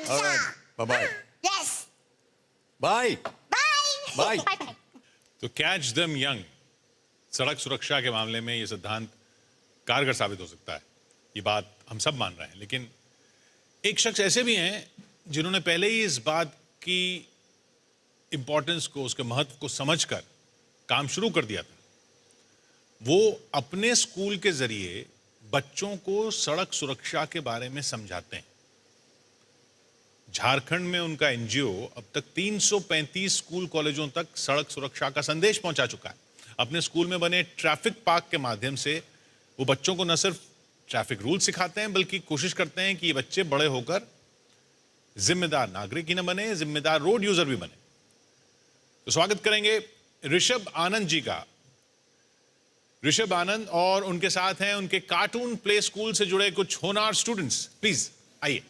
All right. Bye-bye. Yes. Bye. Bye. Bye. तो catch them young, सड़क सुरक्षा के मामले में ये सिद्धांत कारगर साबित हो सकता है, ये बात हम सब मान रहे हैं। लेकिन एक शख्स ऐसे भी हैं जिन्होंने पहले ही इस बात की इंपॉर्टेंस को, उसके महत्व को समझकर काम शुरू कर दिया था। वो अपने स्कूल के जरिए बच्चों को सड़क सुरक्षा के बारे में समझाते हैं। झारखंड में उनका एनजीओ अब तक 335 स्कूल कॉलेजों तक सड़क सुरक्षा का संदेश पहुंचा चुका है। अपने स्कूल में बने ट्रैफिक पार्क के माध्यम से वो बच्चों को न सिर्फ ट्रैफिक रूल सिखाते हैं, बल्कि कोशिश करते हैं कि ये बच्चे बड़े होकर जिम्मेदार नागरिक ही न बने, जिम्मेदार रोड यूजर भी बने। तो स्वागत करेंगे ऋषभ आनंद जी का। ऋषभ आनंद और उनके साथ हैं उनके कार्टून प्ले स्कूल से जुड़े कुछ होनहार स्टूडेंट्स। प्लीज आइए।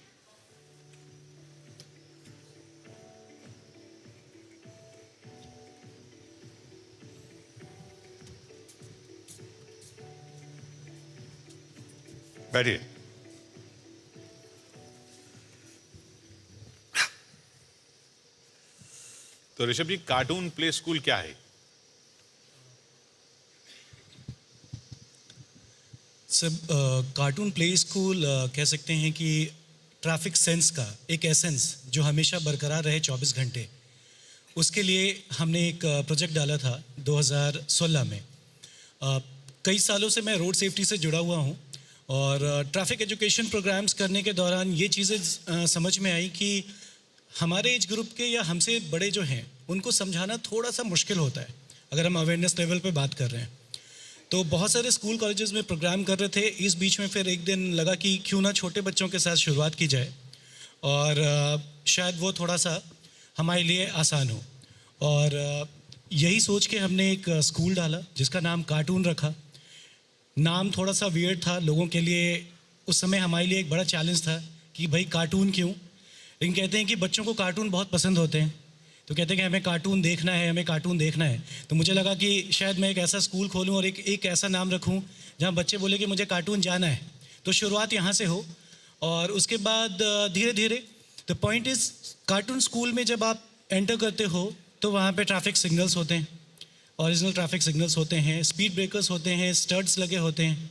बैठिए। तो ऋषभ जी, कार्टून प्ले स्कूल क्या है? सब कार्टून प्ले स्कूल कह सकते हैं कि ट्रैफिक सेंस का एक एसेंस जो हमेशा बरकरार रहे 24 घंटे, उसके लिए हमने एक प्रोजेक्ट डाला था 2016 में। कई सालों से मैं रोड सेफ्टी से जुड़ा हुआ हूँ और ट्रैफिक एजुकेशन प्रोग्राम्स करने के दौरान ये चीज़ें समझ में आई कि हमारे एज ग्रुप के या हमसे बड़े जो हैं उनको समझाना थोड़ा सा मुश्किल होता है अगर हम अवेयरनेस लेवल पे बात कर रहे हैं। तो बहुत सारे स्कूल कॉलेजेस में प्रोग्राम कर रहे थे। इस बीच में फिर एक दिन लगा कि क्यों ना छोटे बच्चों के साथ शुरुआत की जाए और शायद वो थोड़ा सा हमारे लिए आसान हो। और यही सोच के हमने एक स्कूल डाला जिसका नाम कार्टून रखा। नाम थोड़ा सा वियर्ड था लोगों के लिए, उस समय हमारे लिए एक बड़ा चैलेंज था कि भाई कार्टून क्यों, लेकिन कहते हैं कि बच्चों को कार्टून बहुत पसंद होते हैं, तो कहते हैं कि हमें कार्टून देखना है, हमें कार्टून देखना है। तो मुझे लगा कि शायद मैं एक ऐसा स्कूल खोलूं और एक ऐसा नाम रखूं जहां बच्चे बोले कि मुझे कार्टून जाना है। तो शुरुआत यहाँ से हो और उसके बाद धीरे धीरे the point is, cartoon school में जब आप एंटर करते हो तो वहाँ पे ट्रैफिक सिग्नल्स होते हैं, ओरिजिनल ट्रैफिक सिग्नल्स होते हैं, स्पीड ब्रेकर्स होते हैं, स्टड्स लगे होते हैं।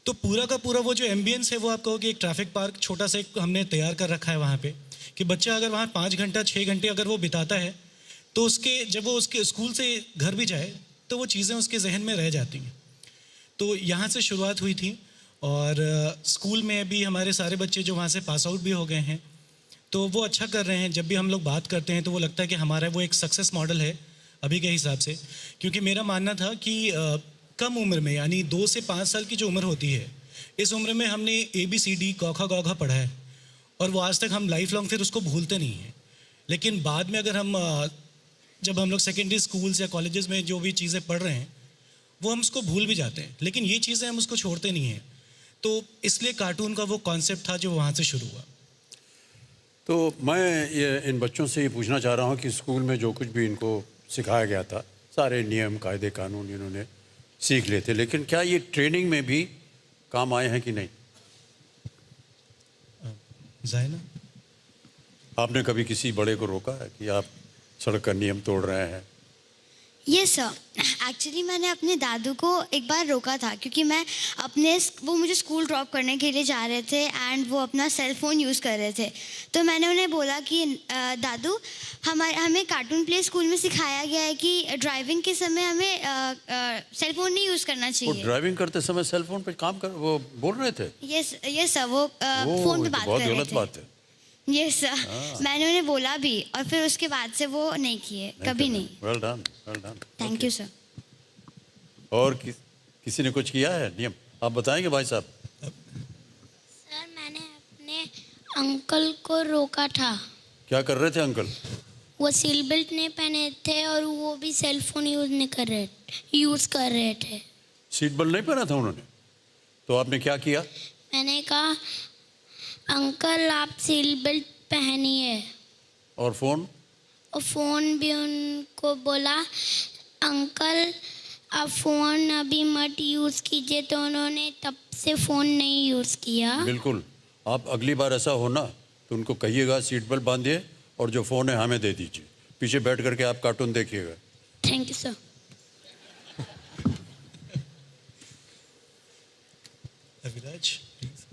तो पूरा का पूरा वो जो एम्बियंस है वो आप कहो कि एक ट्रैफिक पार्क छोटा सा एक हमने तैयार कर रखा है वहाँ पे, कि बच्चा अगर वहाँ 5 घंटा 6 घंटे अगर वो बिताता है तो उसके जब वो उसके स्कूल से घर भी जाए तो वो चीज़ें उसके जहन में रह जाती हैं। तो यहाँ से शुरुआत हुई थी और स्कूल में भी हमारे सारे बच्चे जो वहाँ से पास आउट भी हो गए हैं, तो वो अच्छा कर रहे हैं। जब भी हम लोग बात करते हैं तो वो लगता है कि हमारा वो एक सक्सेस मॉडल है अभी के हिसाब से। क्योंकि मेरा मानना था कि कम उम्र में, यानी 2 से 5 साल की जो उम्र होती है, इस उम्र में हमने ABCD क ख ग घ पढ़ा है और वो आज तक हम लाइफ लॉन्ग फिर उसको भूलते नहीं हैं। लेकिन बाद में अगर हम जब हम लोग सेकेंडरी स्कूल्स या कॉलेजेस में जो भी चीज़ें पढ़ रहे हैं वो हम उसको भूल भी जाते हैं, लेकिन ये चीज़ें हम उसको छोड़ते नहीं हैं। तो इसलिए कार्टून का वो कॉन्सेप्ट था जो वहाँ से शुरू हुआ। तो मैं ये इन बच्चों से ये पूछना चाह रहा हूँ कि स्कूल में जो कुछ भी इनको सिखाया गया था, सारे नियम कायदे कानून इन्होंने सीख लिए थे, लेकिन क्या ये ट्रेनिंग में भी काम आए हैं कि नहीं? जायना, आपने कभी किसी बड़े को रोका है कि आप सड़क का नियम तोड़ रहे हैं? यस सर, एक्चुअली मैंने अपने दादू को एक बार रोका था क्योंकि वो मुझे स्कूल ड्रॉप करने के लिए जा रहे थे एंड वो अपना सेल फ़ोन यूज़ कर रहे थे। तो मैंने उन्हें बोला कि दादू, हमें कार्टून प्ले स्कूल में सिखाया गया है कि ड्राइविंग के समय हमें सेल फ़ोन नहीं यूज़ करना वो चाहिए। ड्राइविंग करते समय सेल फोन पे काम कर वो बोल रहे थे? यस सर, वो फ़ोन पे बात बहुत कर रहे गलत थे। बात है। यस सर, मैंने उन्हें बोला भी और फिर उसके बाद से वो नहीं किए, कभी नहीं। Well done, well done. Thank you sir. और किसी ने कुछ किया है नियम? आप बताएंगे भाई साहब? सर, मैंने अपने अंकल को रोका था। क्या कर रहे थे अंकल? वो सीट बेल्ट नहीं पहने थे और वो भी सेल फोन यूज़ कर रहे थे। सीट बेल्ट नहीं पहना था उन्होंने? तो आपने क्या किया? मैंने कहा, अंकल आप सीट बेल्ट पहनिए। और फ़ोन? और फ़ोन भी उनको बोला, अंकल आप फ़ोन अभी मत यूज़ कीजिए। तो उन्होंने तब से फ़ोन नहीं यूज़ किया। बिल्कुल। आप अगली बार ऐसा हो ना तो उनको कहिएगा सीट बेल्ट बांधिए और जो फ़ोन है हमें दे दीजिए, पीछे बैठ करके आप कार्टून देखिएगा। Thank you sir. Aviraj please.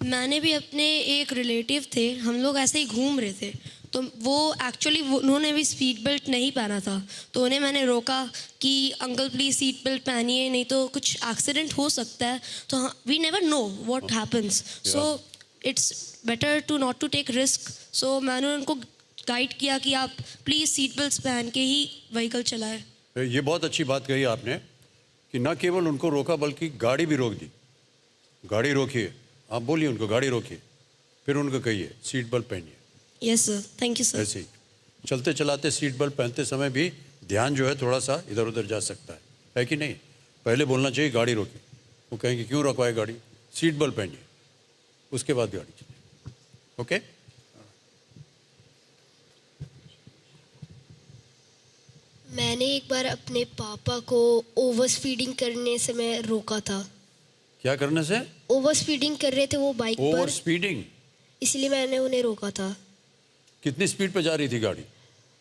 मैंने भी अपने एक रिलेटिव थे, हम लोग ऐसे ही घूम रहे थे, तो वो एक्चुअली उन्होंने भी सीट बेल्ट नहीं पहना था, तो उन्हें मैंने रोका कि अंकल प्लीज़ सीट बेल्ट पहनिए, नहीं तो कुछ एक्सीडेंट हो सकता है। तो we never know what happens, so it's better to not to take risk. So मैंने उनको गाइड किया कि आप प्लीज़ सीट बेल्ट पहन के ही व्हीकल चलाएं। ये बहुत अच्छी बात कही आपने कि न केवल उनको रोका बल्कि गाड़ी भी रोक दी। गाड़ी रोकिए, आप बोलिए उनको गाड़ी रोकिए, फिर उनको कहिए सीट बेल्ट पहनिए। Yes sir, thank you sir. ऐसे ही चलते चलाते सीट बेल्ट पहनते समय भी ध्यान जो है थोड़ा सा इधर उधर जा सकता है कि नहीं? पहले बोलना चाहिए गाड़ी रोकिए, वो कहेंगे क्यों रखवाए गाड़ी, सीट बेल्ट पहनिए, उसके बाद गाड़ी चलिए। ओके? मैंने एक बार अपने पापा को ओवर स्पीडिंग करने से मैं रोका था। क्या करने से? ओवर स्पीडिंग कर रहे थे वो बाइक ओवर पर, स्पीडिंग। इसलिए मैंने उन्हें रोका था। कितनी स्पीड पे जा रही थी गाड़ी?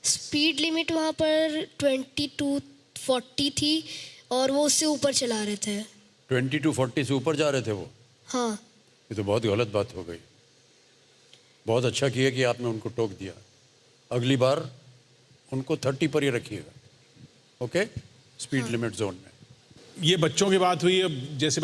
स्पीड लिमिट वहाँ पर 20 to 40 थी और वो उससे ऊपर चला रहे थे। 20 to 40 से ऊपर जा रहे थे वो? हाँ। ये तो बहुत गलत बात हो गई। बहुत अच्छा किया कि आपने उनको टोक दिया। अगली बार उनको 30 पर ही रखिएगा, ओके? स्पीड लिमिट जोन में। ये बच्चों की बात हुई। अब जैसे